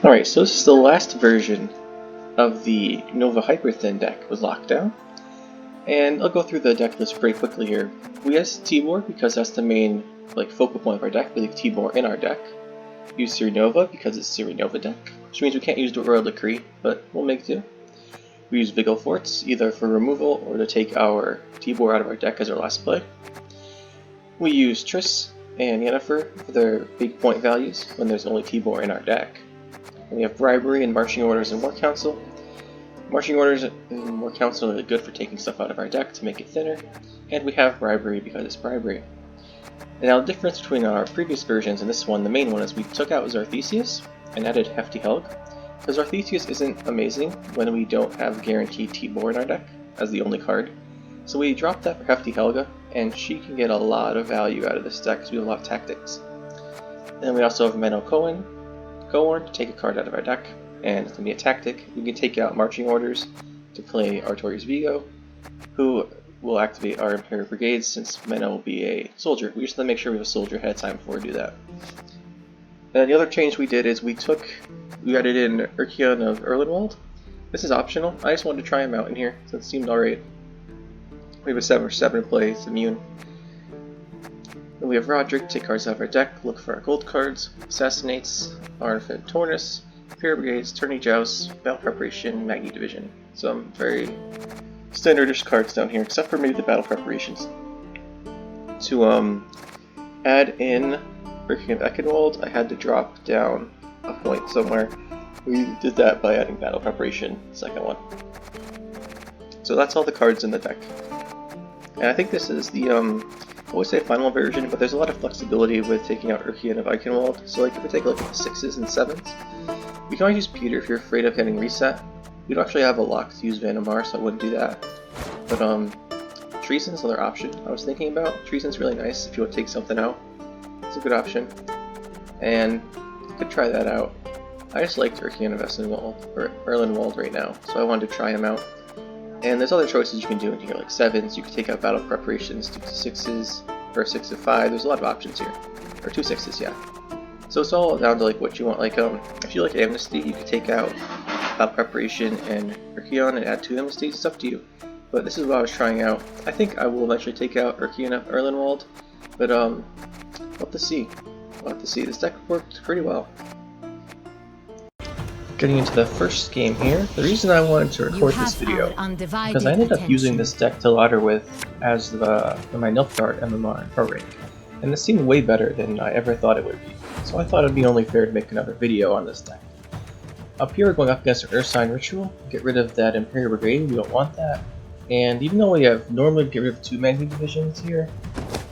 Alright, so this is the last version of the Nova Hyperthin deck with Lockdown. And I'll go through the deck list pretty quickly here. We use Tibor because that's the main focal point of our deck. We leave Tibor in our deck. Use Ciri Nova because it's Ciri Nova deck, which means we can't use the Royal Decree, but we'll make do. We use Vigil Forts either for removal or to take our Tibor out of our deck as our last play. We use Triss and Yennefer for their big point values when there's only Tibor in our deck. And we have Bribery and Marching Orders and War Council. Marching Orders and War Council are good for taking stuff out of our deck to make it thinner, and we have Bribery because it's Bribery. And now the difference between our previous versions and this one, the main one, is we took out Xarthisius and added Hefty Helge, because Xarthisius isn't amazing when we don't have guaranteed Tibor in our deck as the only card. So we dropped that for Hefty Helge, and she can get a lot of value out of this deck because we have a lot of tactics. Then we also have Menno Cohen to take a card out of our deck, and it's going to be a tactic. We can take out Marching Orders to play Artorias Vigo, who will activate our Imperial Brigades since Menno will be a soldier. We just have to make sure we have a soldier ahead of time before we do that. And the other change we did is we added in Urkion of Erlenwald. This is optional. I just wanted to try him out in here, so it seemed alright. We have a 7/7 play, it's immune. Then we have Roderick, take cards out of our deck, look for our gold cards, Assassinates, Arnfed Tornus, Imperial Brigades, Tourney Joust, Battle Preparation, Magni Division. Some very standardish cards down here, except for maybe the Battle Preparations. To add in Urkion of Eichenwald, I had to drop down a point somewhere. We did that by adding Battle Preparation, second one. So that's all the cards in the deck. And I think this is the, I always say final version, but there's a lot of flexibility with taking out Urkion of Eichenwald. So if we take a look at the 6s and 7s, you can always use Peter if you're afraid of getting reset. We don't actually have a lock to use Vanamar, so I wouldn't do that. But Treason's another option I was thinking about. Treason's really nice if you want to take something out. It's a good option. And you could try that out. I just liked Urkion of Erlenwald right now, so I wanted to try him out. And there's other choices you can do in here, like 7s, you can take out Battle Preparations, 2 to 6s, or 6 to 5, there's a lot of options here. Or 2 6s, yeah. So it's all down to what you want. If you like Amnesty, you could take out Battle Preparation and Urkion and add 2 Amnesties, it's up to you. But this is what I was trying out. I think I will eventually take out Urkion of Erlenwald, but we'll have to see. We'll have to see. This deck worked pretty well. Getting into the first game here, the reason I wanted to record this video because I ended up using this deck to ladder with as my Nilfgaard MMR Pro rank, and this seemed way better than I ever thought it would be, so I thought it would be only fair to make another video on this deck. Up here we're going up against an Ursine Ritual, get rid of that Imperial Brigade, we don't want that, and even though we have normally get rid of 2 Magni Divisions here,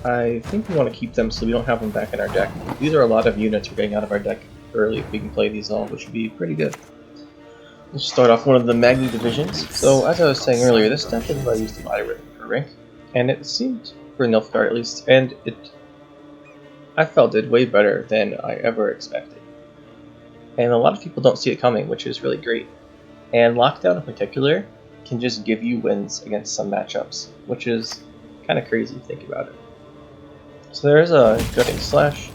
I think we want to keep them so we don't have them back in our deck. These are a lot of units we're getting out of our deck early if we can play these all, which would be pretty good. We'll start off one of the Magni Divisions. So as I was saying earlier, this deck is what I used to ladder with per rank, and it seemed, for Nilfgaard at least, and I felt did way better than I ever expected. And a lot of people don't see it coming, which is really great. And Lockdown in particular can just give you wins against some matchups, which is kind of crazy to think about it. So there's a Gutting Slash.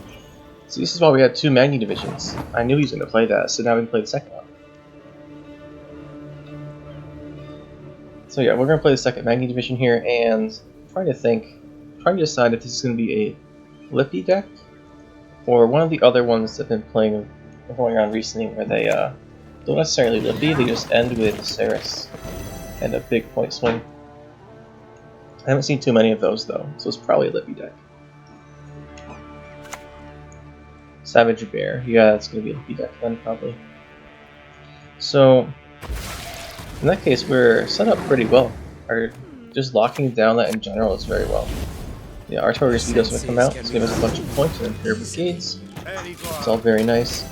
So this is why we had 2 Magni Divisions. I knew he was going to play that, so now we can play the second one. So yeah, we're going to play the second Magni Division here, and I'm trying to decide if this is going to be a Lippy deck, or one of the other ones that have been going around recently where they don't necessarily Lippy, they just end with Ceres and a big point swing. I haven't seen too many of those though, so it's probably a Lippy deck. Savage Bear, yeah, it's going to be a Lippy deck then, probably. So in that case, we're set up pretty well. Just locking down that in general is very well. Yeah, Artorias Vigo is going to come out, it's going to give us a bunch of points and Imperial Brigades. It's all very nice.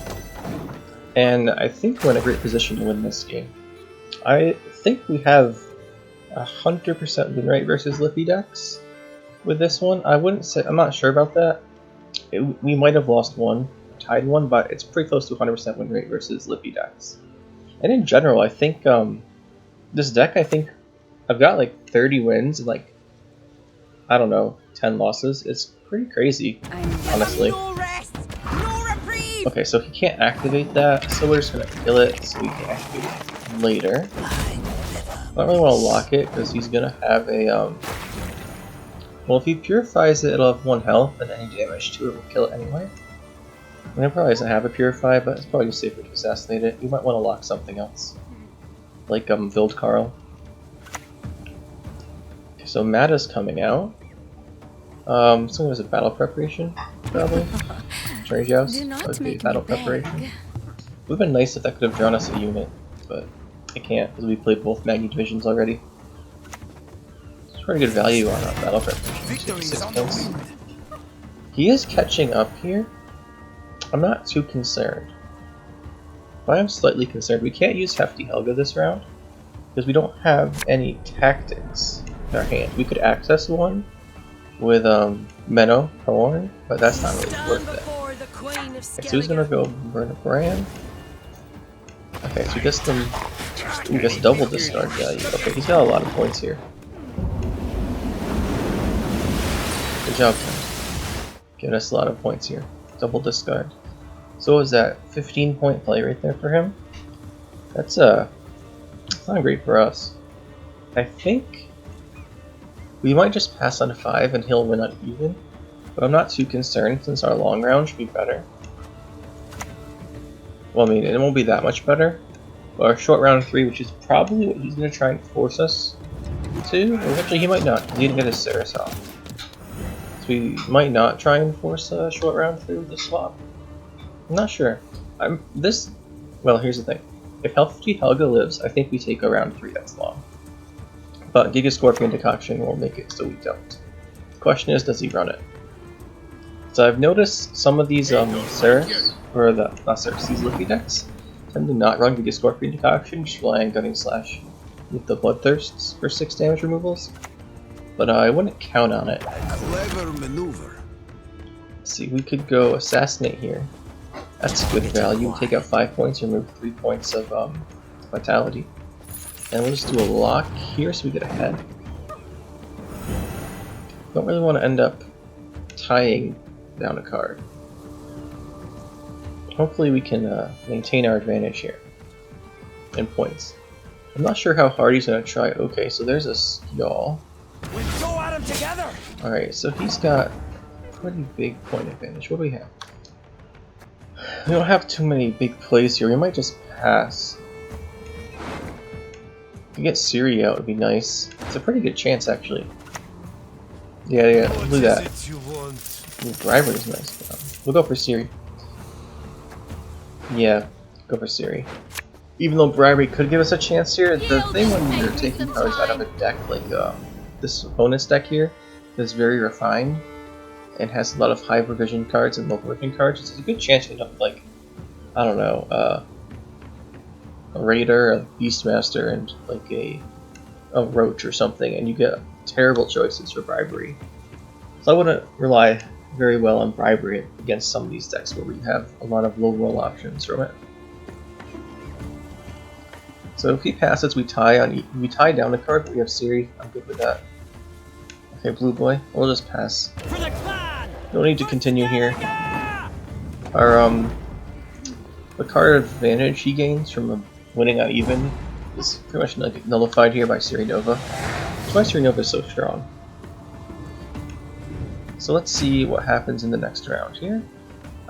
And I think we're in a great position to win this game. I think we have 100% win rate versus Lippy decks with this one. I'm not sure about that. We might have lost one, tied one, but it's pretty close to 100% win rate versus Lippy decks. And in general, I think this deck, I've got like 30 wins and like, I don't know, 10 losses. It's pretty crazy, honestly. No rest, no reprieve. Okay, so he can't activate that, so we're just gonna kill it so we can activate it later. I don't really want to lock it because he's gonna have a well, if he purifies it, it'll have 1 health, and any damage to it will kill it anyway. And it probably doesn't have a purify, but it's probably just safer to assassinate it. You might want to lock something else, like Vildkarl. Okay, so Mata's coming out. Something was a battle preparation, probably. Trade joust. Okay, battle preparation. It would have been nice if that could have drawn us a unit, but it can't because we played both Magni divisions already. It's pretty good value on battle preparation. 6 kills. He is catching up here. I'm not too concerned. But I am slightly concerned. We can't use Hefty Helge this round because we don't have any tactics in our hand. We could access one with Menno Horn, but that's not really worth it. Okay, so he's gonna go burn a brand. Okay, so he gets them. He gets double discard value. Okay, he's got a lot of points here. Good job, Tim. Giving us a lot of points here. Double discard. So what was that 15-point play right there for him? That's not great for us. I think we might just pass on 5 and he'll win uneven, but I'm not too concerned since our long round should be better. Well, I mean, it won't be that much better, but our short round 3, which is probably what he's going to try and force us to, or actually he might not, because he didn't get his Ceres off. So we might not try and force a short round 3 with the swap. I'm not sure. Well, here's the thing. If Hefty Helge lives, I think we take a round 3 that's long. But Giga Scorpion Decoction will make it so we don't. The question is, does he run it? So I've noticed some of these Ceres, or not Ceres, these Liffy decks tend to not run Giga Scorpion Decoction, just rely on Gunning Slash with the Bloodthirsts for 6 damage removals. But I wouldn't count on it. Clever maneuver. Let's see, we could go Assassinate here. That's good value. Take out 5 points, remove 3 points of Vitality. And we'll just do a lock here so we get ahead. Don't really want to end up tying down a card. Hopefully we can maintain our advantage here in points. I'm not sure how hard he's going to try. Okay, so there's a Skjall. We go at him together. Alright, so he's got pretty big point advantage. What do we have? We don't have too many big plays here. We might just pass. If we get Ciri out, it would be nice. It's a pretty good chance, actually. Yeah, look at that. Ooh, Bribery is nice. We'll go for Ciri. Yeah, go for Ciri. Even though Bribery could give us a chance here, the thing when you're taking cards out of a deck like this opponent's deck here is very refined and has a lot of high provision cards and low provision cards. It's a good chance to end up with, like, I don't know, a Raider, a Beastmaster, and like a Roach or something, and you get terrible choices for Bribery. So I wouldn't rely very well on Bribery against some of these decks where we have a lot of low roll options from it. So if he passes, we tie down the card, but we have Ciri. I'm good with that. Okay, Blue Boy, we'll just pass. No need to continue here. Our the card advantage he gains from winning uneven is pretty much nullified here by Ciri Nova. That's why Ciri Nova is so strong. So let's see what happens in the next round here.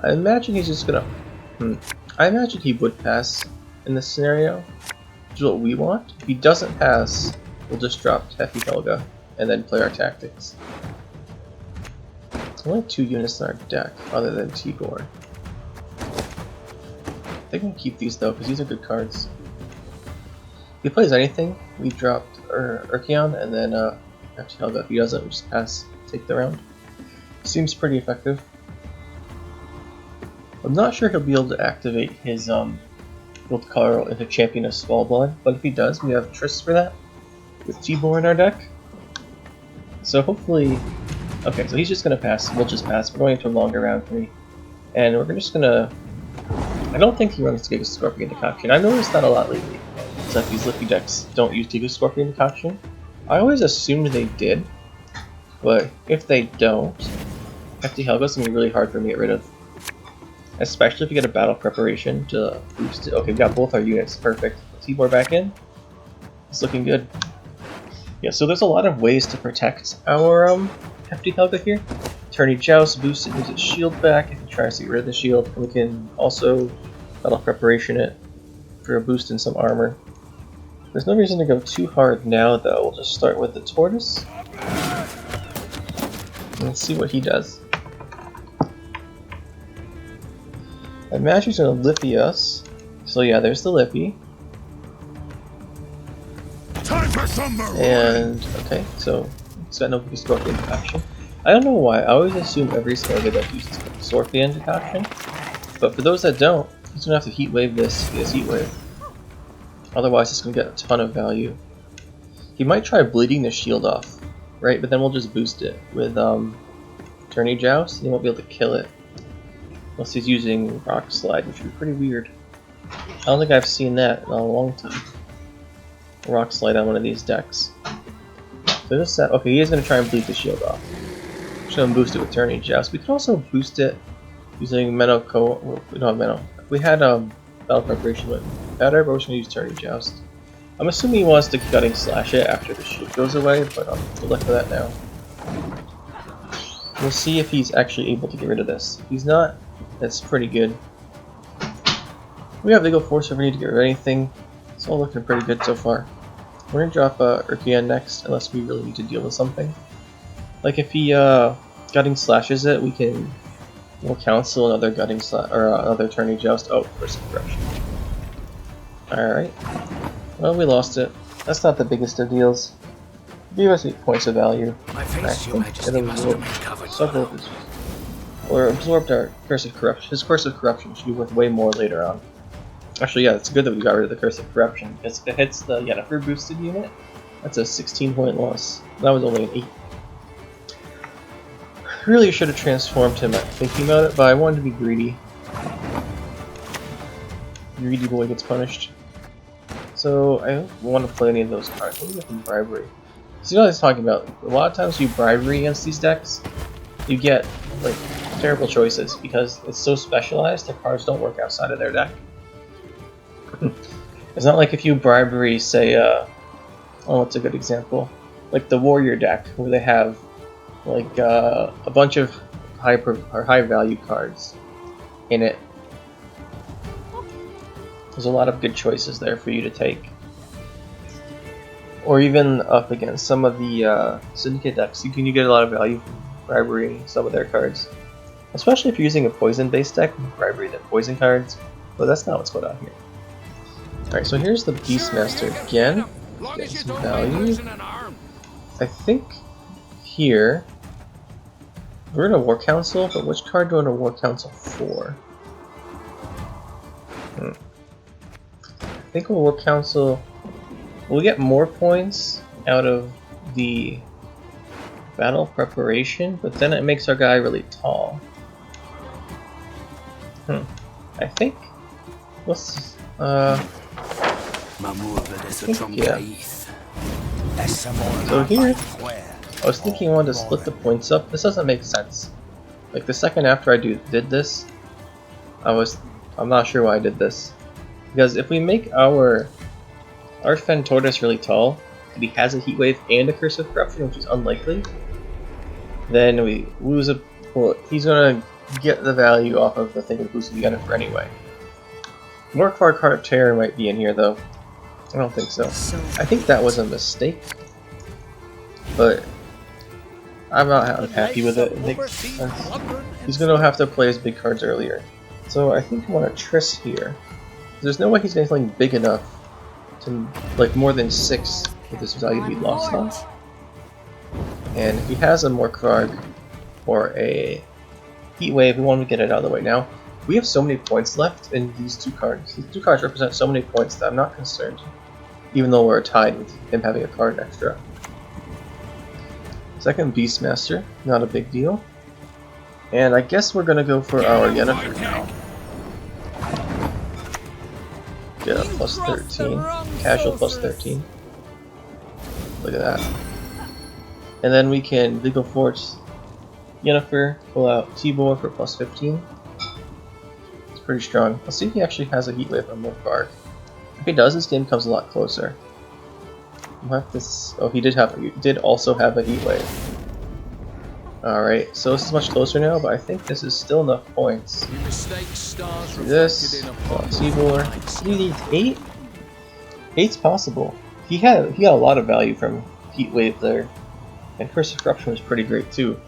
I imagine he's just gonna. I imagine he would pass in this scenario, which is what we want. If he doesn't pass, we'll just drop Hefty Helge and then play our tactics. There's only 2 units in our deck, other than Tibor. I think we'll keep these though, because these are good cards. If he plays anything, we drop Urkion and then Hefty Helge. If he doesn't, we just pass, take the round. Seems pretty effective. I'm not sure he'll be able to activate his Vildkarl into Champion of Svalbard, but if he does, we have Triss for that with Tibor in our deck. So hopefully, okay, so he's just gonna pass. We'll just pass. We're going into a longer round 3, and we're just gonna. I don't think he runs Giga Scorpion Decoction. I've noticed that a lot lately. It's that these Liffy decks don't use Giga Scorpion Decoction. I always assumed they did, but if they don't, Hefty Helge is gonna be really hard for me to get rid of. especially if you get a battle preparation to boost it. Okay, we got both our units, perfect. Tibor back in. It's looking good. Yeah, so there's a lot of ways to protect our Hefty Helge here. Tourney Joust, boost it, use its shield back if you try to get rid of the shield. And we can also battle preparation it for a boost in some armor. There's no reason to go too hard now though, we'll just start with the tortoise. Let's see what he does. I imagine he's going to Lippy us. So yeah, there's the Lippy. And, okay, so it's got no Scorpion decoction. I don't know why, I always assume every Skellige that uses Scorpion decoction. But for those that don't, he's going to have to Heat Wave this Heat Wave. Otherwise it's going to get a ton of value. He might try bleeding the shield off, right? But then we'll just boost it with Tourney Joust, and he won't be able to kill it. Unless he's using Rock Slide, which would be pretty weird. I don't think I've seen that in a long time. Rock Slide on one of these decks. So this set, okay, he is going to try and bleed the shield off. Just going to boost it with Tourney Joust. We can also boost it using Menno we don't have Menno. We had Battle Preparation went better, but we're just going to use Tourney Joust. I'm assuming he wants to Gutting Slash it after the shield goes away, but good luck for that now. We'll see if he's actually able to get rid of this. If he's not, that's pretty good. We have Legal Force if we need to get rid of anything. It's all looking pretty good so far. We're going to drop Urkian next, unless we really need to deal with something. Like if he Gutting Slashes it, we'll cancel another Gutting Slash, or another Tourney Joust. Oh, Curse of Corruption. Alright. Well, we lost it. That's not the biggest of deals. Give us 8 points of value. Several of his, or absorbed our Curse of Corruption. His Curse of Corruption should be worth way more later on. Actually, yeah, it's good that we got rid of the Curse of Corruption, because if it hits the Yennefer boosted unit, that's a 16-point loss. That was only an 8. Really should have transformed him thinking about it, but I wanted to be greedy. Greedy boy gets punished. So I don't want to play any of those cards. What do we get from Bribery? So you know what I was talking about? A lot of times you Bribery against these decks, you get like terrible choices because it's so specialized, the cards don't work outside of their deck. It's not like if you Bribery, say, oh, what's a good example? Like the Warrior deck, where they have like a bunch of high value cards in it. There's a lot of good choices there for you to take. Or even up against some of the Syndicate decks, you get a lot of value from Bribery some of their cards. Especially if you're using a poison-based deck, Bribery the poison cards, but that's not what's going on here. Alright, so here's the Beastmaster again. Get some value. I think here we're in a War Council, but which card do I want a War Council for? I think we'll War Council. We'll get more points out of the battle preparation, but then it makes our guy really tall. I think. Let's yeah. So here, I was thinking I wanted to split the points up. This doesn't make sense. Like the second after I did this, I'm not sure why I did this. Because if we make our Fen Tortoise really tall, and he has a Heat Wave and a Curse of Corruption, which is unlikely, then we lose a. Well, he's gonna get the value off of the thing with boosting the Yennefer anyway. More Clark Heart Terror might be in here though. I don't think so. I think that was a mistake, but I'm not happy with it. He's gonna have to play his big cards earlier, so I think I want to Triss here. There's no way he's going to something big enough to, like, more than 6 with this value to be lost on. And if he has a Morkrag or a Heat Wave, we want to get it out of the way. Now, we have so many points left in these two cards. These two cards represent so many points that I'm not concerned, even though we're tied with him having a card extra. Second Beastmaster, not a big deal. And I guess we're going to go for our Yennefer now. Get a plus 13. Casual plus 13. Look at that. And then we can Legal Force Yennefer, pull out Tibor for plus 15. pretty strong. Let's see if he actually has a heat wave on Wolfgar. If he does, this game becomes a lot closer. We'll have this. Oh, he did also have a heat wave. Alright, so this is much closer now, but I think this is still enough points. You mistake stars Do this. Seaboard. He needs 8? 8's possible. He got a lot of value from heat wave there. And Curse of Corruption was pretty great too.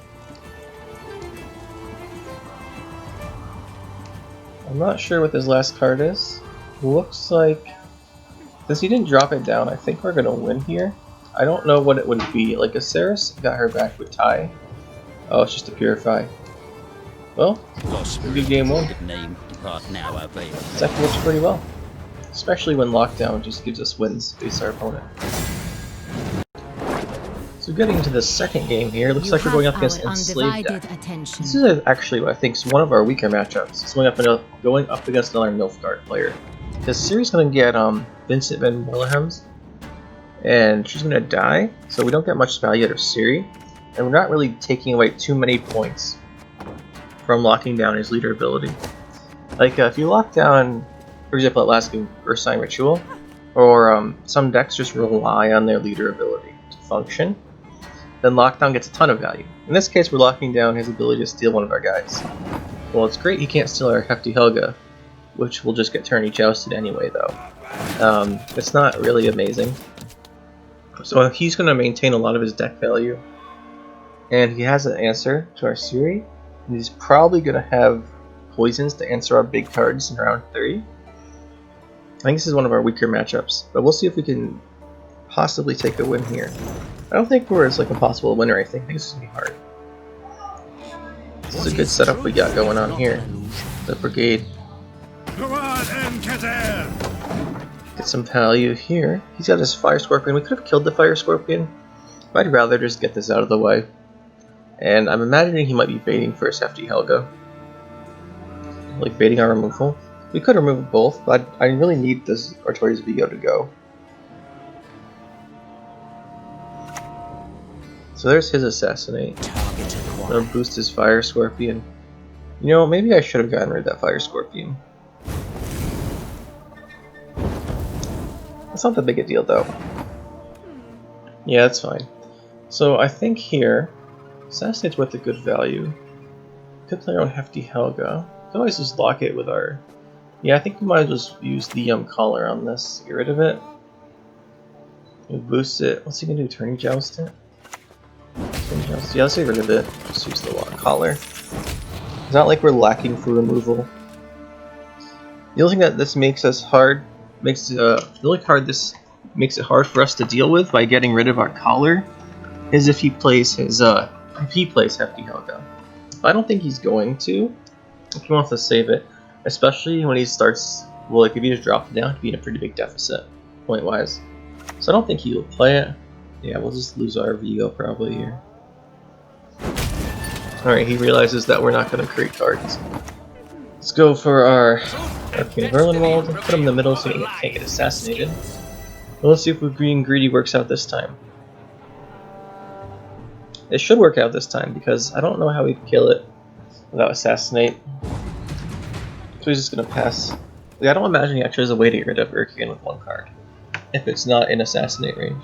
I'm not sure what this last card is. Looks like, since he didn't drop it down, I think we're gonna win here. I don't know what it would be. Like, if Ceres got her back with tie. Oh, it's just a Purify. Well, good game one. Second works pretty well. Especially when Lockdown just gives us wins against our opponent. So getting into the second game here, looks like we're going up against Enslaved deck. This is actually what I think is one of our weaker matchups. It's going up against another Nilfgaard player. Because Ciri's going to get Vincent Van Wilhelm's, and she's going to die, so we don't get much value out of Ciri, and we're not really taking away too many points from locking down his leader ability. Like, if you lock down, for example, at last game, Ursine Ritual, or some decks just rely on their leader ability to function, then lockdown gets a ton of value. In this case, we're locking down his ability to steal one of our guys. Well, it's great he can't steal our Hefty Helge, which will just get tourney jousted anyway, though. It's not really amazing. So he's going to maintain a lot of his deck value. And he has an answer to our Ciri. And he's probably going to have poisons to answer our big cards in round 3. I think this is one of our weaker matchups, but we'll see if we can possibly take a win here. I don't think we're as like impossible to win or anything. I think this is going to be hard. This is a good setup we got going on here. The Brigade. Get some value here. He's got his Fire Scorpion. We could have killed the Fire Scorpion, but I'd rather just get this out of the way. And I'm imagining he might be baiting for his Hefty Helge. Like baiting our removal. We could remove both, but I really need this Artorias Vigo to go. So there's his Assassinate. That'll boost his Fire Scorpion. You know, maybe I should have gotten rid of that Fire Scorpion. It's not that big a deal, though. Yeah, that's fine. So I think here, Assassinate's worth a good value. Could play our own Hefty Helge. Could always just lock it with our... Yeah, I think we might as well use the collar on this. Get rid of it. We'll boost it. What's he gonna do? Tourney joust it? Yeah, let's get rid of it. Just use the collar. It's not like we're lacking for removal. The only thing that this makes us hard, the only card this makes it hard for us to deal with by getting rid of our collar is if he plays his Hefty Helge. I don't think he's going to. If he wants to save it, especially when he starts. Well, like if he just drops it down, he'd be in a pretty big deficit point wise. So I don't think he will play it. Yeah, we'll just lose our Vigo probably here. Alright, he realizes that we're not going to create cards. Let's go for our Arcane Verlinwald, put him in the middle so he can't get assassinated. Well, let's see if Green Greedy works out this time. It should work out this time because I don't know how we'd kill it without Assassinate. So he's just going to pass. I don't imagine he actually has a way to get rid of Urkian with one card, if it's not in Assassinate range.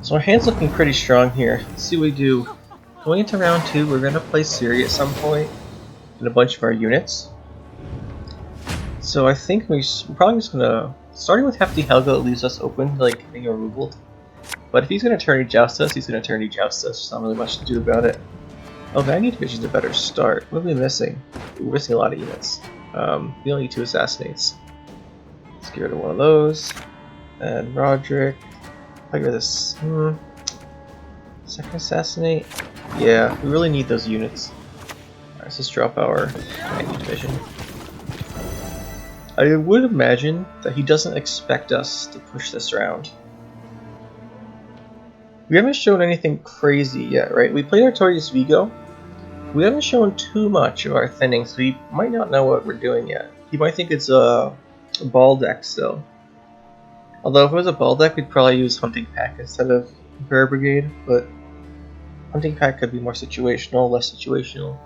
So our hand's looking pretty strong here. Let's see what we do. Going into round 2, we're going to play Ciri at some point in a bunch of our units. So I think we're probably just going to... Starting with Hefty Helge, it leaves us open to like getting a removal. But if he's going to tourney joust us, he's going to tourney joust us. There's not really much to do about it. Oh, Vanguard Division's a better start. What are we missing? We're missing a lot of units. We only need 2 Assassinates. Let's get rid of one of those. And Roderick. I'll get rid of this. Second Assassinate? Yeah, we really need those units. Alright, let's just drop our Vanguard Division. I would imagine that he doesn't expect us to push this round. We haven't shown anything crazy yet, right? We played Artorias Vigo. We haven't shown too much of our thinning, so he might not know what we're doing yet. He might think it's a ball deck still. Although if it was a ball deck, we'd probably use Hunting Pack instead of Imperial Brigade, but Hunting Pack could be more situational, less situational.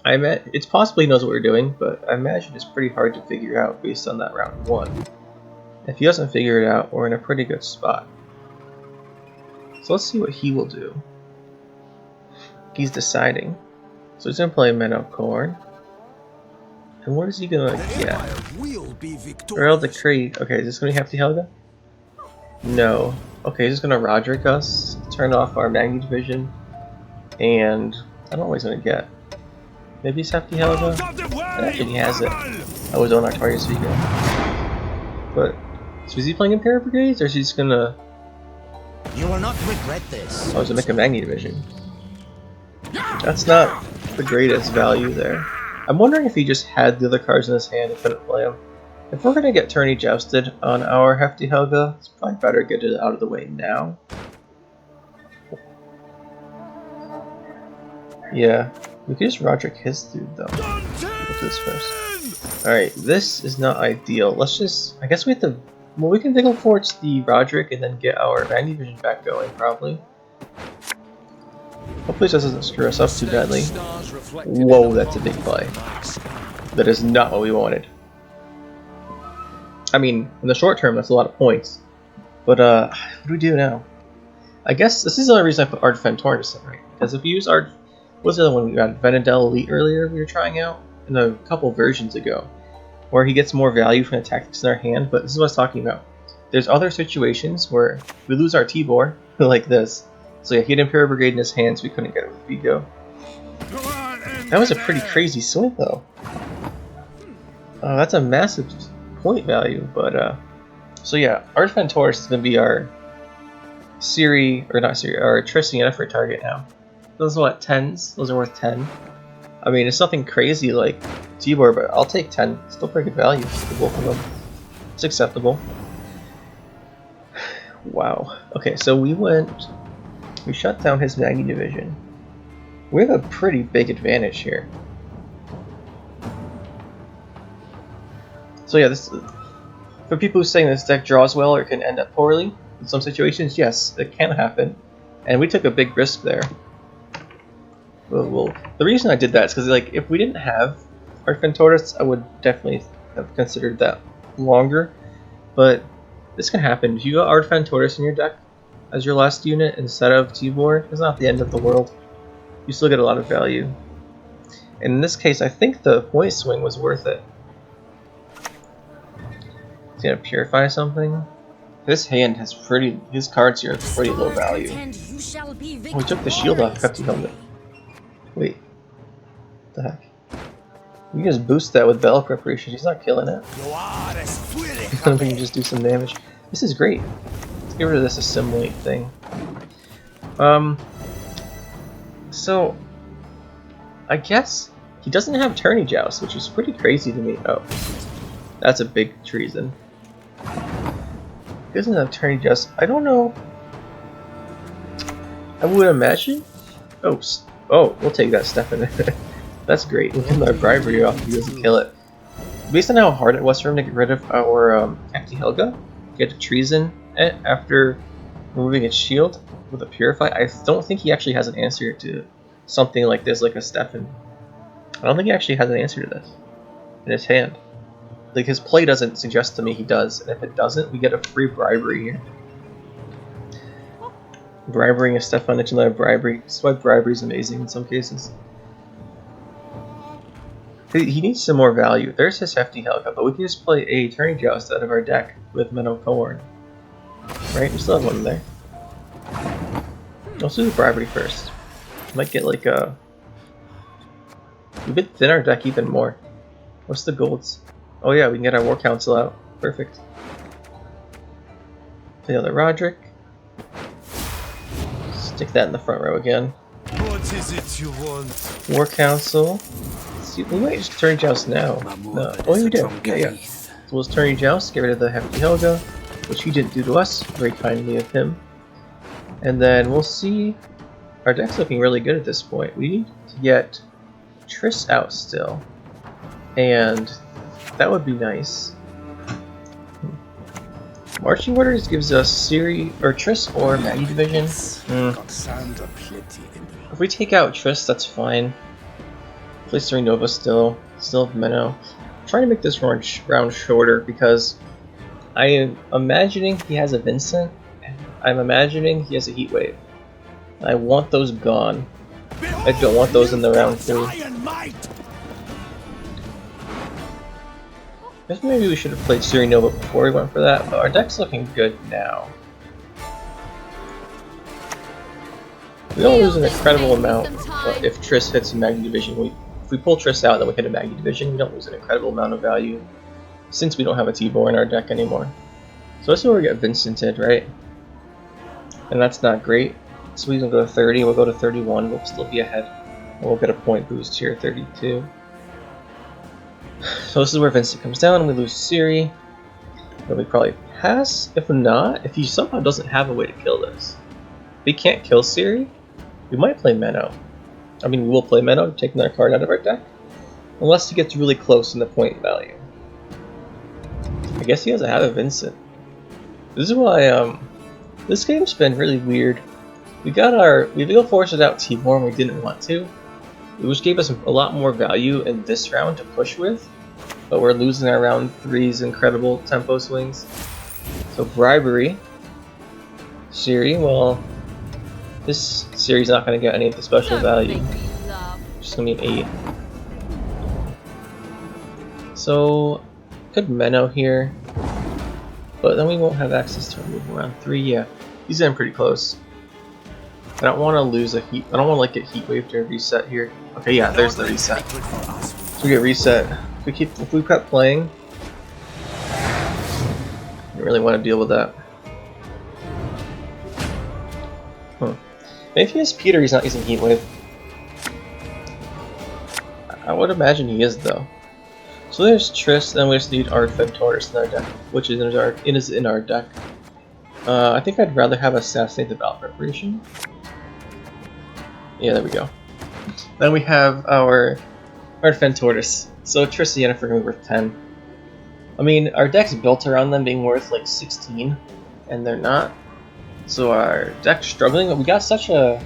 It's possibly knows what we're doing, but I imagine it's pretty hard to figure out based on that round 1. If he doesn't figure it out, we're in a pretty good spot. So let's see what he will do. He's deciding. So he's gonna play Menno Corn. And what is he gonna get? Earl Decree. Okay, is this gonna be Hefty Helge? No. Okay, he's just gonna Roderick us, turn off our Magni Division, and I don't know what he's gonna get. Maybe it's Hefty Helge? Actually, he has it. I was on Artorias Vigo. But, so is he playing Imperial Brigades, or is he just gonna... You will not regret this. Oh, he's gonna make a Magni Division. That's not the greatest value there. I'm wondering if he just had the other cards in his hand and couldn't play them. If we're gonna get tourney jousted on our Hefty Helge, it's probably better to get it out of the way now. Yeah, we could just Roderick his dude though. We'll do this first. Alright, this is not ideal. Let's just, I guess we have to, well, we can go towards the Roderick and then get our Magni Division back going probably. Hopefully this doesn't screw us up too badly. Whoa, that's a big play. That is not what we wanted. I mean, in the short term, that's a lot of points. But, what do we do now? I guess this is the only reason I put Ardfen Tortoise in, right? Because if you use what's the other one we got? Venedel Elite earlier we were trying out? In a couple versions ago. Where he gets more value from the tactics in our hand, but this is what I was talking about. There's other situations where we lose our Tibor, like this. So yeah, he had Imperial Brigade in his hands, we couldn't get it with Vigo. That was a pretty crazy swing though. That's a massive point value, but so yeah, Ardfen Taurus is gonna be our Ciri, or not Ciri, our Triss and Yennefer target now. Those are what, 10s? Those are worth 10. I mean, it's nothing crazy like Tibor, but I'll take 10. Still pretty good value for both of them. It's acceptable. Wow. Okay, so we shut down his Magni Division. We have a pretty big advantage here. So yeah, this for people who saying this deck draws well or can end up poorly in some situations, yes, it can happen, and we took a big risk there. Well, the reason I did that is because like if we didn't have Ardfen Tortoise, I would definitely have considered that longer. But this can happen. If you got Ardfen Tortoise in your deck as your last unit instead of Tibor, it's not the end of the world. You still get a lot of value. And in this case, I think the point swing was worth it. He's gonna purify something. This hand has his cards here are pretty low value. Oh, we took the shield off Hefty Helge. Wait, what the heck? We can just boost that with battle preparation. He's not killing it. We can just do some damage. This is great. Let's get rid of this assimilate thing. So I guess he doesn't have tourney joust, which is pretty crazy to me. Oh, that's a big treason. He doesn't have tourney joust. I don't know. I would imagine. Oh, we'll take that Stefan. That's great. We'll get our bribery off if he doesn't kill it. Based on how hard it was for him to get rid of our Hefty Helge, get a treason after removing its shield with a purify, I don't think he actually has an answer to something like this, like a Stefan. I don't think he actually has an answer to this in his hand. Like his play doesn't suggest to me he does, and if it doesn't, we get a free bribery here. Bribery a Stefan, it's another bribery. That's why bribery is amazing in some cases. He needs some more value. There's his Hefty Helge, but we can just play a tourney joust out of our deck with Menno Corn. Right? We still have one there. Let's do the bribery first. Might get like a... We could thin our deck even more. What's the golds? Oh yeah, we can get our War Council out. Perfect. Play another Roderick. Stick that in the front row again. What is it you want? War Council. See, we might just tourney joust now. No. Oh, we do. Yeah. So we'll tourney joust, get rid of the Hefty Helge, which he didn't do to us. Very kindly of him. And then we'll see. Our deck's looking really good at this point. We need to get Triss out still. And that would be nice. Marching Orders gives us Ciri or Triss or Magni Division. If we take out Triss, that's fine. Play Ciri Nova still have Menno. I'm trying to make this round shorter because I am imagining he has a Vincent. I'm imagining he has a Heat Wave. I want those gone. I don't want those in the round 2. Guess maybe we should have played Ciri Nova before we went for that, but our deck's looking good now. We don't lose an incredible amount, but if Triss hits a Magni Division, if we pull Triss out and then we hit a Magni Division, we don't lose an incredible amount of value, since we don't have a Tibor in our deck anymore. So this is where we get Vincented, right? And that's not great. So we can go to 30, we'll go to 31, we'll still be ahead. And we'll get a point boost here, 32. So this is where Vincent comes down, and we lose Ciri. But we probably pass. If not, if he somehow doesn't have a way to kill this. If he can't kill Ciri, we might play Menno. I mean, we will play Menno, take another card out of our deck. Unless he gets really close in the point value. I guess he doesn't have a Vincent. This is why, this game's been really weird. We Legal Forced out Tibor and we didn't want to, which gave us a lot more value in this round to push with, but we're losing our round 3's incredible tempo swings. So Bribery, Ciri, well, this Ciri's not going to get any of the special value. Just going to be an 8. So, could Menno here, but then we won't have access to a move around 3, yeah. He's getting pretty close. I don't want to lose a heat. I don't want to like get heat waved or reset here. Okay, yeah, there's the reset. So we get reset. If we kept playing, I don't really want to deal with that. Maybe if he has Peter, he's not using heat wave. I would imagine he is though. So there's Triss, then we just need our Fentorus in our deck, which is in our deck. I think I'd rather have Assassinate the Battle Preparation. Yeah, there we go. Then we have our Fentorus. So Triss and Yennefer are going to be worth 10. I mean, our deck's built around them being worth like 16, and they're not. So our deck's struggling, but we got such a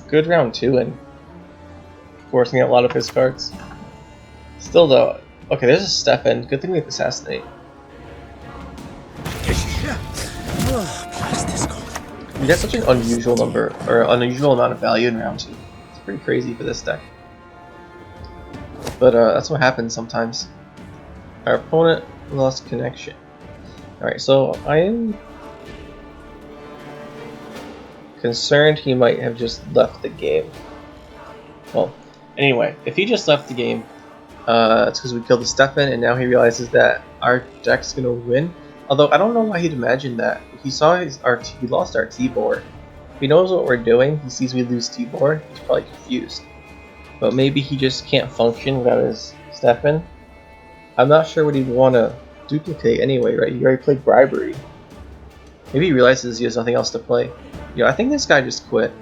good round 2 and forcing out a lot of his cards. Still though, okay, there's a Stefan. Good thing we have Assassinate. We got such an unusual number, or unusual amount of value in round 2. It's pretty crazy for this deck. But that's what happens sometimes. Our opponent lost connection. Alright, so I am concerned he might have just left the game. Well, anyway, if he just left the game, it's because we killed the Stefan, and now he realizes that our deck's gonna win. Although I don't know why he'd imagine that. He saw we lost our Tibor. If he knows what we're doing, he sees we lose Tibor, he's probably confused. But maybe he just can't function without his Stefan. I'm not sure what he'd want to duplicate anyway, right? He already played Bribery. Maybe he realizes he has nothing else to play. Yeah, I think this guy just quit.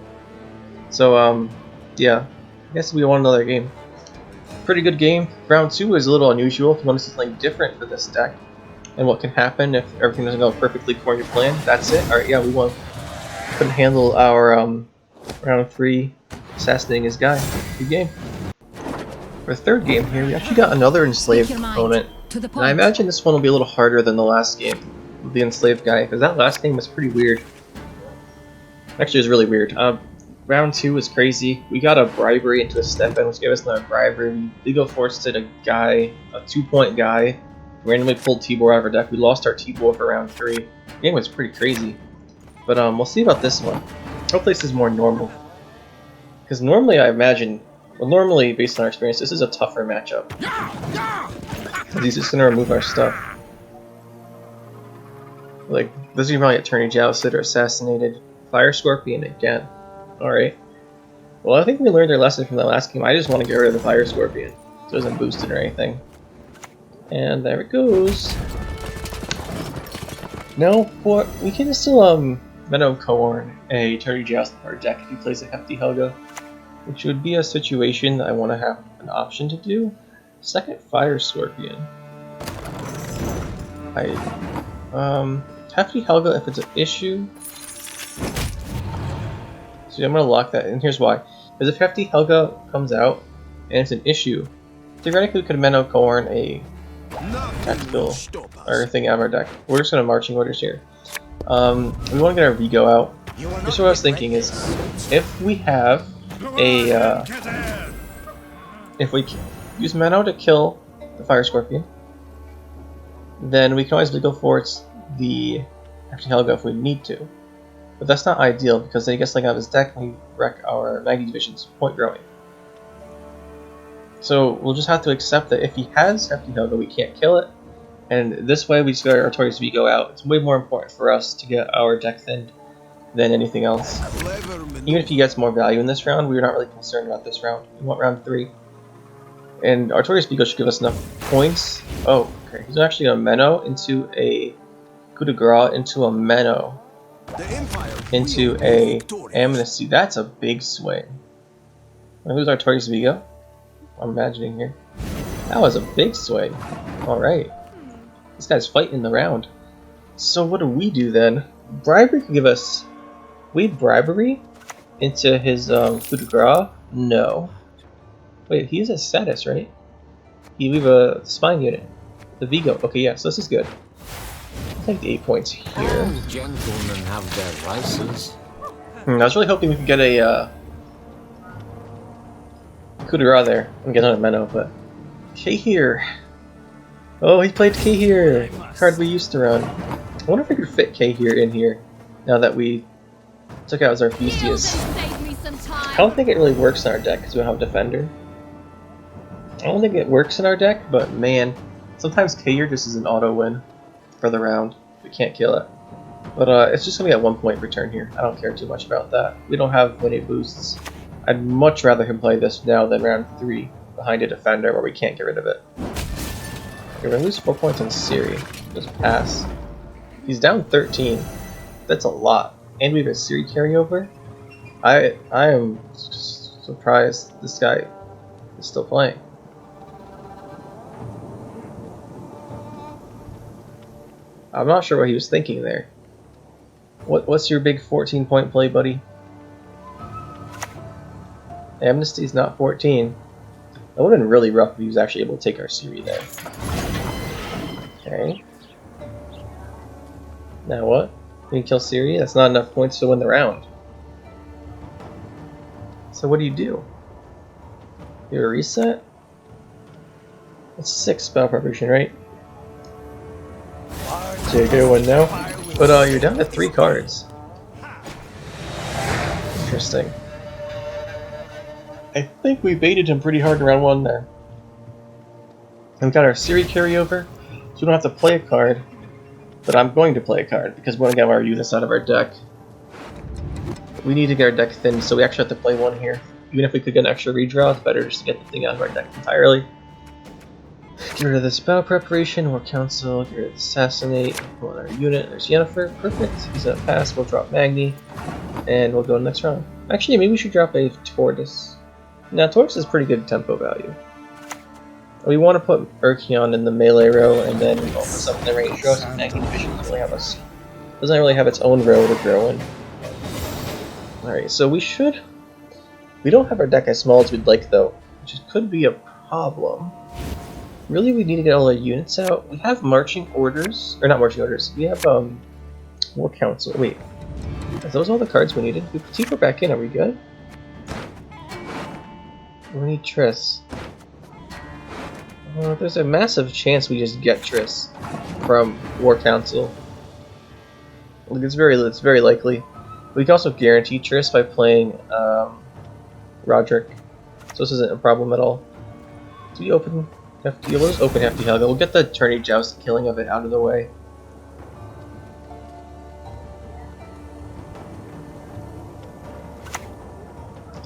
So, yeah. I guess we won another game. Pretty good game. Round 2 is a little unusual if you want to see something different for this deck. And what can happen if everything doesn't go perfectly according to plan. That's it. Alright, yeah, we won. Couldn't handle our round 3 assassinating his guy. Good game. For the third game here, we actually got another enslaved opponent. And I imagine this one will be a little harder than the last game with the enslaved guy, because that last game was pretty weird. Actually, it was really weird. Round 2 was crazy. We got a Bribery into a Stefan, which gave us another Bribery. We Legal Forced a guy, a 2-point guy. Randomly pulled Tibor out of our deck. We lost our Tibor for round 3. The game was pretty crazy. But we'll see about this one. Hopefully this is more normal. Because normally I imagine, well normally based on our experience, this is a tougher matchup. He's just going to remove our stuff. Like, this is probably Attorney Jousted or Assassinated. Fire Scorpion again. Alright. Well, I think we learned our lesson from the last game. I just want to get rid of the Fire Scorpion. So it doesn't boost it or anything. And there it goes. No, but we can still Menno Cohorn a Attorney Joust in our deck if he plays a Hefty Helge, which would be a situation that I want to have an option to do. Second Fire Scorpion. Hefty Helge if it's an issue. So I'm gonna lock that in. Here's why. Because if Hefty Helge comes out, and it's an issue. Theoretically, we could Menno Corn a Nothing tactical will stop us. or thing out of our deck. We're just gonna marching orders here. We want to get our Vigo out. You will Here's not what I was regret thinking this. is, if we have a, if we use Menno to kill the Fire Scorpion, then we can always go forwards the Hefty Helge if we need to. But that's not ideal because then he gets like out of his deck and we wreck our Magni Division's point growing. So we'll just have to accept that if he has Hefty Helge, we can't kill it. And this way we just get our Artorias Vigo out. It's way more important for us to get our deck thinned than anything else. Even if he gets more value in this round, we're not really concerned about this round. We want round 3. And Artorias Vigo should give us enough points. Oh, okay. He's actually a Menno into a coup de grace into a Menno into a Amnesty. That's a big swing. And who's Artorias Vigo? I'm imagining here. That was a big swing. Alright. This guy's fighting the round. So what do we do then? Bribery could give us... Wait, bribery? Into his coup de grace? No. Wait, he has a status, right? We have a spine unit. The Vigo. Okay, yeah, so this is good. I'll take the 8 points here. All gentlemen have their vices. I was really hoping we could get a coup de grace there. I'm getting on a Menno, but... K here. Oh, he played K here. Card we used to run. I wonder if we could fit K here in here. Now that we took out Xarthisius. I don't think it really works in our deck because we don't have Defender. I don't think it works in our deck, but man, sometimes K here just is an auto win for the round. We can't kill it. But it's just going to be at 1 point per turn here. I don't care too much about that. We don't have many boosts. I'd much rather him play this now than round 3 behind a Defender where we can't get rid of it. We're going to lose 4 points on Ciri. Just pass. He's down 13. That's a lot. And we have a Ciri carryover. I am surprised this guy is still playing. I'm not sure what he was thinking there. What's your big 14-point play, buddy? Amnesty's not 14. That would have been really rough if he was actually able to take our Ciri there. Okay. Now what? Can you kill Ciri? That's not enough points to win the round. So what do? You have a reset? That's 6 spell preparation, right? So you're gonna win now? But you're down to 3 cards. Interesting. I think we baited him pretty hard in round 1 there. And we got our Ciri carryover, so we don't have to play a card. But I'm going to play a card because we want to get our units out of our deck. We need to get our deck thin, so we actually have to play 1 here. Even if we could get an extra redraw, it's better just to get the thing out of our deck entirely. Get rid of the spell preparation, War Council, get rid of Assassinate, pull out our unit, there's Yennefer, perfect. He's gonna pass, we'll drop Magni, and we'll go to the next round. Actually, maybe we should drop a Tortoise. Now, Tortoise is pretty good tempo value. We want to put Urkion in the melee row, and then we open up in the range row, so Magni Division doesn't really have its own row to grow in. Alright, so we don't have our deck as small as we'd like though, which could be a problem. Really, we need to get all our units out. We have marching orders, or not marching orders. We have War Council. Wait, are those all the cards we needed? We put T4 back in. Are we good? We need Triss. There's a massive chance we just get Triss from War Council. It's very likely. We can also guarantee Triss by playing Roderick, so this isn't a problem at all. Do we open Hefty? We'll just open Hefty Helge. We'll get the Tourney Joust killing of it out of the way.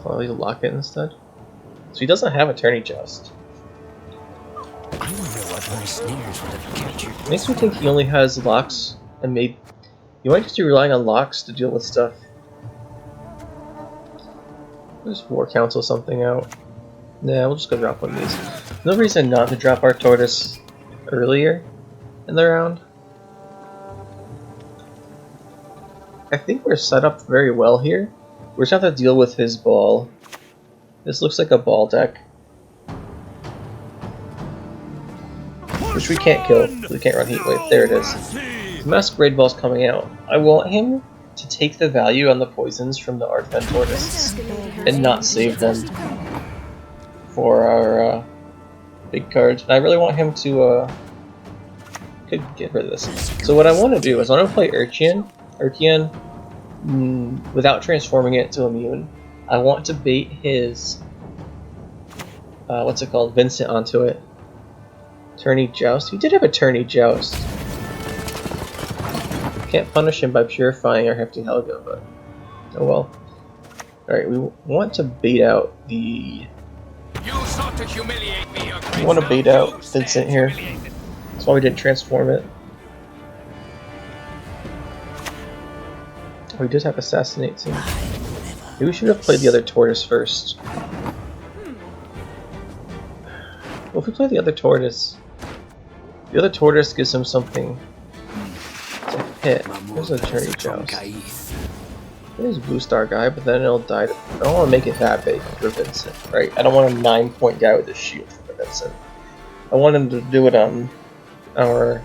I'll leave a lock it instead. So he doesn't have a Tourney Joust. I wonder what my snares would have captured. Makes me think he only has locks, and maybe you might just be relying on locks to deal with stuff. Just War Council something out. Nah, we'll just go drop one of these. No reason not to drop our Tortoise earlier in the round. I think we're set up very well here. We're just gonna have to deal with his ball. This looks like a ball deck. which we can't kill. We can't run Heat Wave. There it is. The Masquerade Ball's coming out. I want him to take the value on the poisons from the Arthen Tortoises and not save them for our big cards. I really want him to could get rid of this. So what I want to do is I want to play Urchian without transforming it to immune. I want to bait his what's it called, Vincent onto it. Tourney Joust. He did have a Tourney Joust. Can't punish him by purifying our Hefty Helge, but oh well. Alright, we want to bait out the... We want to bait out Vincent here. That's why we didn't transform it. Oh, he did have Assassinate too. Maybe we should have played the other Tortoise first. Well, if we play the other Tortoise gives him something to hit. There's a Tourney Joust. There's a Blue Star guy, but then it'll die. I don't want to make it that big for Vincent, right? I don't want a 9-point guy with a shield for Vincent. I want him to do it on our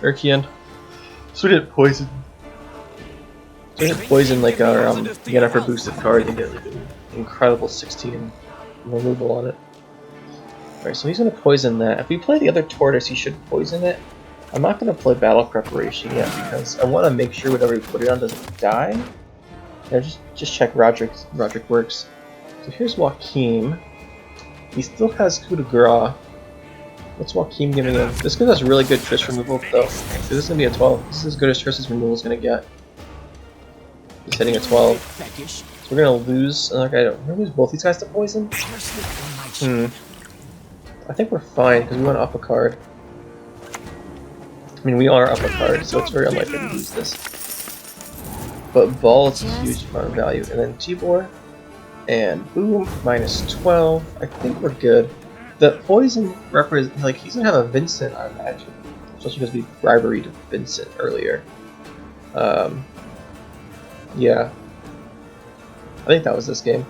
Urchian. So we didn't poison. So we didn't poison like our Yennefer boosted card and get like an incredible 16 removal on it. Alright, so he's gonna poison that. If we play the other Tortoise, he should poison it. I'm not gonna play Battle Preparation yet because I want to make sure whatever we put it on doesn't die. Yeah, just check Roderick works. So here's Joachim. He still has coup de grace. What's Joachim giving him? This gives us really good Triss removal though. So this is gonna be a 12. This is as good as Triss's removal is gonna get. He's hitting a 12. So we're gonna lose. We're gonna lose both these guys to poison. I think we're fine because we want to up a card. I mean, we are up a card, so it's very unlikely to lose this. But Ball is a huge amount of value, and then Tibor and boom, -12. I think we're good. The poison represents, like, he's gonna have a Vincent, I imagine, especially because we bribery Vincent earlier. Yeah, I think that was this game.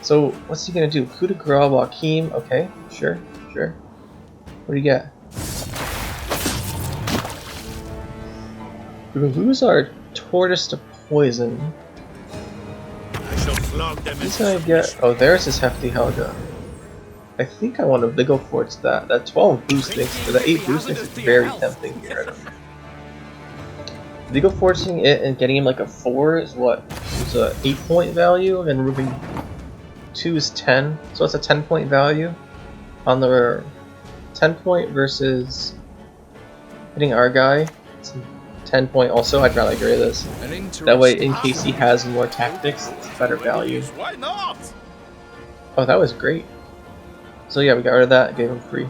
So what's he gonna do? Coup de grace, Joachim. Okay, sure. What do you get? We lose our Tortoise to poison. He's gonna get. Oh, there's his Hefty Helge. I think I want to go towards that. That 12 boost makes, or that 8 boost makes it very tempting to get rid of. Vigo forcing it and getting him like a 4 is what? It's a 8-point value, and removing 2 is 10, so it's a 10-point value on the 10-point versus hitting our guy. It's a 10-point also. I'd rather get rid of this. That way, in case he has more tactics, it's better value. Oh, that was great. So yeah, we got rid of that, gave him free.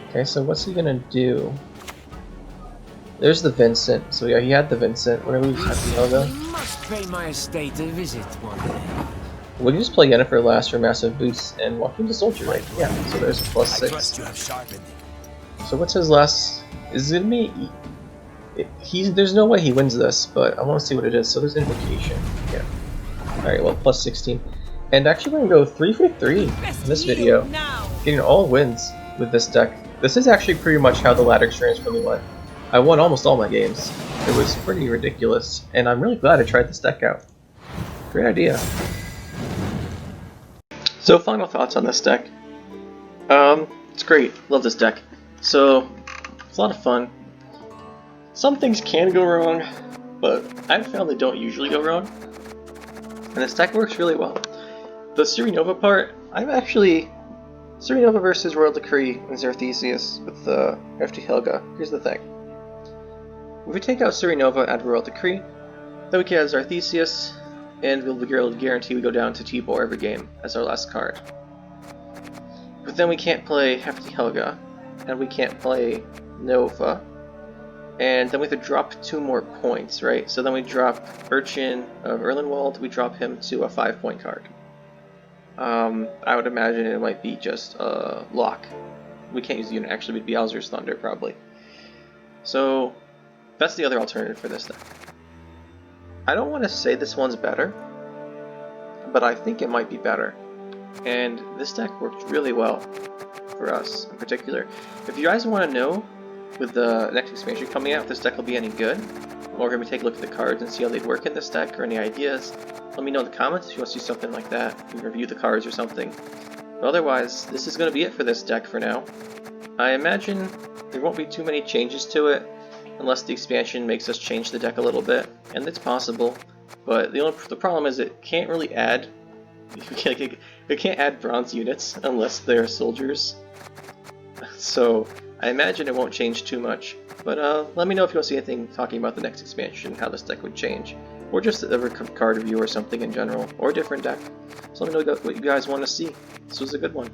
Okay, so what's he gonna do? There's the Vincent. So yeah, he had the Vincent. We're gonna lose Hefty Helge. We can just play Yennefer last for massive boosts and Joachim the Soldier, right? Yeah, so there's a +6. So what's his last? Is it gonna be? There's no way he wins this, but I want to see what it is. So there's Invocation. Yeah. Alright, well, +16. And actually we're gonna go 3 for 3 in this video. Getting all wins with this deck. This is actually pretty much how the ladder experience for me went. I won almost all my games. It was pretty ridiculous, and I'm really glad I tried this deck out. Great idea. So final thoughts on this deck. It's great. Love this deck. So it's a lot of fun. Some things can go wrong, but I've found they don't usually go wrong. And this deck works really well. The Ciri Nova part, Ciri Nova versus Royal Decree and Xarthisius with the Hefty Helge. Here's the thing. If we take out Ciri Nova, add Royal Decree, then we can add Xarthisius, and we'll be able to guarantee we go down to Tibor every game as our last card. But then we can't play Hefty Helge, and we can't play Nova, and then we have to drop 2 more points, right? So then we drop Urchin of Erlenwald, we drop him to a 5-point card. I would imagine it might be just a lock. We can't use the unit, actually, it'd be Bowser's Thunder, probably. So that's the other alternative for this deck. I don't want to say this one's better, but I think it might be better. And this deck worked really well. for us in particular. If you guys want to know, with the next expansion coming out, if this deck will be any good, or maybe take a look at the cards and see how they'd work in this deck, or any ideas, let me know in the comments if you want to see something like that, you review the cards or something. But otherwise, this is going to be it for this deck for now. I imagine there won't be too many changes to it, unless the expansion makes us change the deck a little bit, and it's possible, but the problem is it can't really add, it can't add bronze units unless they're soldiers, so I imagine it won't change too much. But let me know if you want to see anything talking about the next expansion, how this deck would change, or just a card review or something in general, or a different deck. So let me know what you guys want to see. This was a good one.